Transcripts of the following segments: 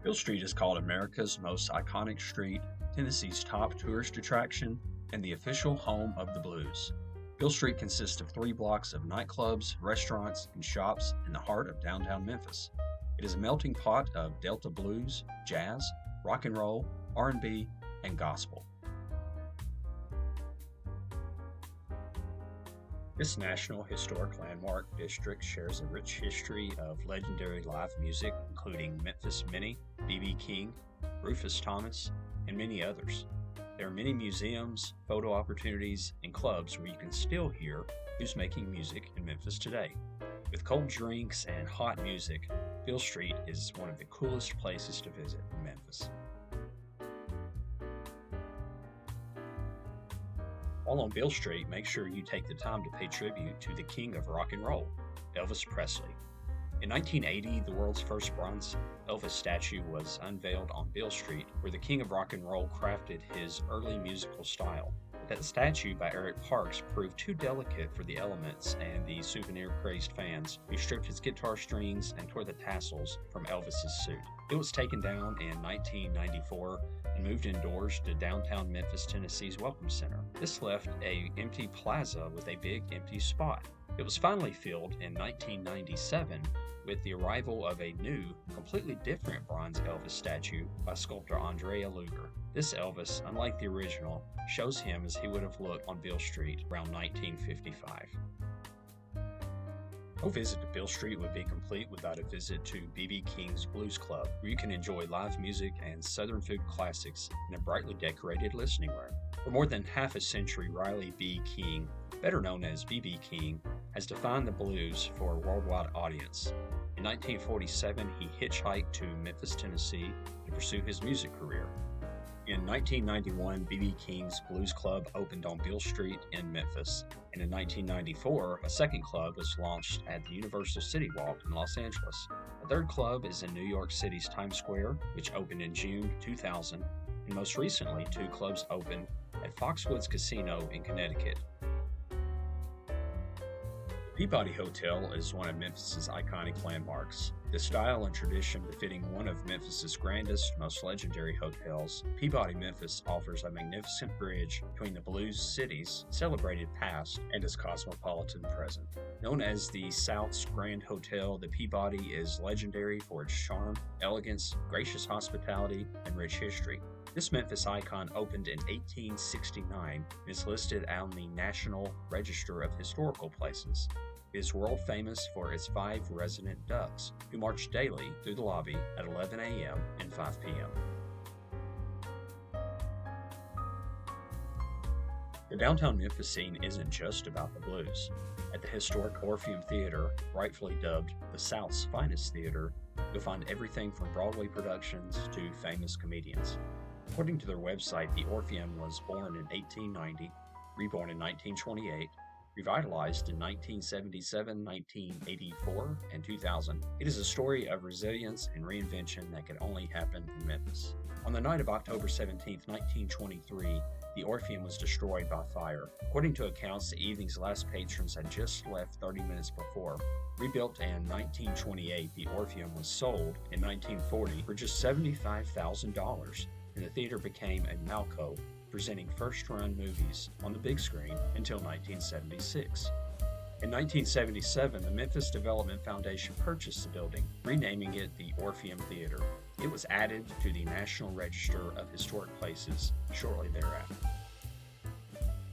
Beale Street is called America's most iconic street, Tennessee's top tourist attraction, and the official home of the blues. Beale Street consists of 3 blocks of nightclubs, restaurants, and shops in the heart of downtown Memphis. It is a melting pot of Delta blues, jazz, rock and roll, R&B, and gospel. This National Historic Landmark district shares a rich history of legendary live music, including Memphis Minnie, B.B. King, Rufus Thomas, and many others. There are many museums, photo opportunities, and clubs where you can still hear who's making music in Memphis today. With cold drinks and hot music, Beale Street is one of the coolest places to visit in Memphis. While on Beale Street, make sure you take the time to pay tribute to the king of rock and roll, Elvis Presley. In 1980, the world's first bronze Elvis statue was unveiled on Beale Street, where the king of rock and roll crafted his early musical style. But that statue by Eric Parks proved too delicate for the elements and the souvenir-crazed fans, who stripped his guitar strings and tore the tassels from Elvis's suit. It was taken down in 1994 and moved indoors to downtown Memphis, Tennessee's Welcome Center. This left an empty plaza with a big empty spot. It was finally filled in 1997 with the arrival of a new, completely different bronze Elvis statue by sculptor Andrea Luger. This Elvis, unlike the original, shows him as he would have looked on Beale Street around 1955. No visit to Beale Street would be complete without a visit to B.B. King's Blues Club, where you can enjoy live music and Southern food classics in a brightly decorated listening room. For more than half a century, Riley B. King, better known as B.B. King, has defined the blues for a worldwide audience. In 1947, he hitchhiked to Memphis, Tennessee to pursue his music career. In 1991, B.B. King's Blues Club opened on Beale Street in Memphis, and in 1994, a second club was launched at the Universal City Walk in Los Angeles. A third club is in New York City's Times Square, which opened in June 2000, and most recently, 2 clubs opened at Foxwoods Casino in Connecticut. The Peabody Hotel is one of Memphis's iconic landmarks. The style and tradition befitting one of Memphis's grandest, most legendary hotels, Peabody Memphis offers a magnificent bridge between the blues city's celebrated past and its cosmopolitan present. Known as the South's Grand Hotel, the Peabody is legendary for its charm, elegance, gracious hospitality, and rich history. This Memphis icon opened in 1869 and is listed on the National Register of Historical Places. It is world famous for its 5 resident ducks, who march daily through the lobby at 11 a.m. and 5 p.m. The downtown Memphis scene isn't just about the blues. At the historic Orpheum Theater, rightfully dubbed the South's finest theater, you'll find everything from Broadway productions to famous comedians. According to their website, the Orpheum was born in 1890, reborn in 1928, revitalized in 1977, 1984, and 2000. It is a story of resilience and reinvention that can only happen in Memphis. On the night of October 17, 1923, the Orpheum was destroyed by fire. According to accounts, the evening's last patrons had just left 30 minutes before. Rebuilt in 1928, the Orpheum was sold in 1940 for just $75,000, and the theater became a Malco, presenting first-run movies on the big screen until 1976. In 1977, the Memphis Development Foundation purchased the building, renaming it the Orpheum Theater. It was added to the National Register of Historic Places shortly thereafter.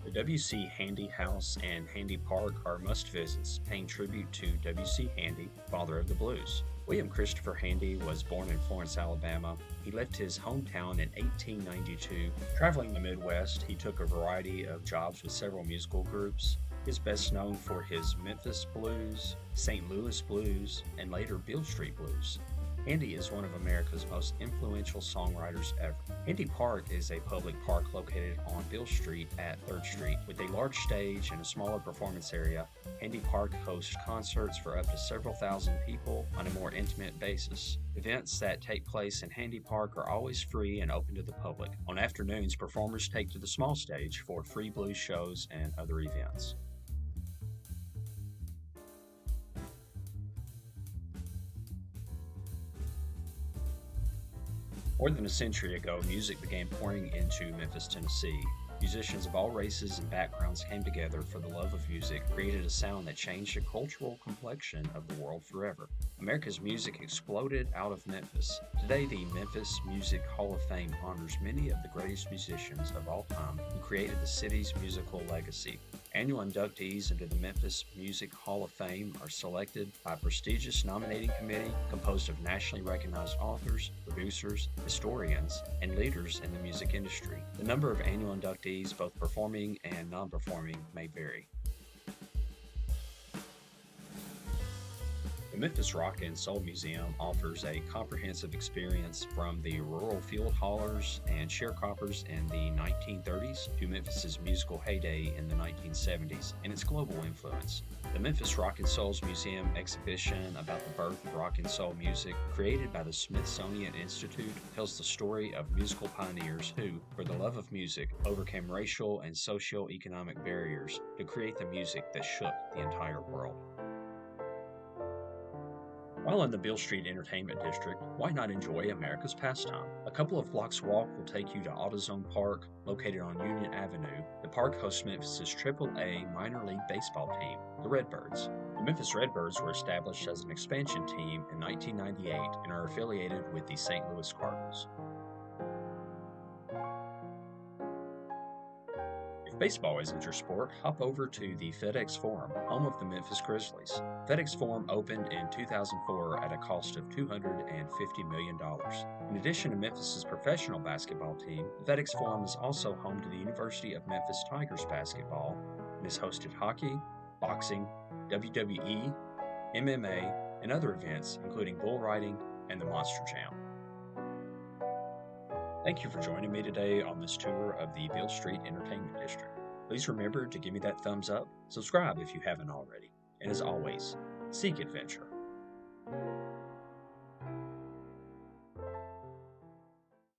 The W.C. Handy House and Handy Park are must-visits, paying tribute to W.C. Handy, father of the blues. William Christopher Handy was born in Florence, Alabama. He left his hometown in 1892. Traveling the Midwest, he took a variety of jobs with several musical groups. He is best known for his Memphis Blues, St. Louis Blues, and later Beale Street Blues. Handy is one of America's most influential songwriters ever. Handy Park is a public park located on Beale Street at 3rd Street. With a large stage and a smaller performance area, Handy Park hosts concerts for up to several thousand people on a more intimate basis. Events that take place in Handy Park are always free and open to the public. On afternoons, performers take to the small stage for free blues shows and other events. More than a century ago, music began pouring into Memphis, Tennessee. Musicians of all races and backgrounds came together for the love of music, created a sound that changed the cultural complexion of the world forever. America's music exploded out of Memphis. Today, the Memphis Music Hall of Fame honors many of the greatest musicians of all time who created the city's musical legacy. Annual inductees into the Memphis Music Hall of Fame are selected by a prestigious nominating committee composed of nationally recognized authors, producers, historians, and leaders in the music industry. The number of annual inductees, both performing and non performing, may vary. The Memphis Rock and Soul Museum offers a comprehensive experience from the rural field haulers and sharecroppers in the 1930s to Memphis's musical heyday in the 1970s and its global influence. The Memphis Rock and Soul's Museum exhibition about the birth of rock and soul music, created by the Smithsonian Institute, tells the story of musical pioneers who, for the love of music, overcame racial and socio-economic barriers to create the music that shook the entire world. While in the Beale Street Entertainment District, why not enjoy America's pastime? A couple of blocks walk will take you to AutoZone Park, located on Union Avenue. The park hosts Memphis's AAA minor league baseball team, the Redbirds. The Memphis Redbirds were established as an expansion team in 1998 and are affiliated with the St. Louis Cardinals. If baseball isn't your sport, hop over to the FedEx Forum, home of the Memphis Grizzlies. FedEx Forum opened in 2004 at a cost of $250 million. In addition to Memphis's professional basketball team, the FedEx Forum is also home to the University of Memphis Tigers basketball and has hosted hockey, boxing, WWE, MMA, and other events, including bull riding and the Monster Jam. Thank you for joining me today on this tour of the Beale Street Entertainment District. Please remember to give me that thumbs up, subscribe if you haven't already, and as always, seek adventure.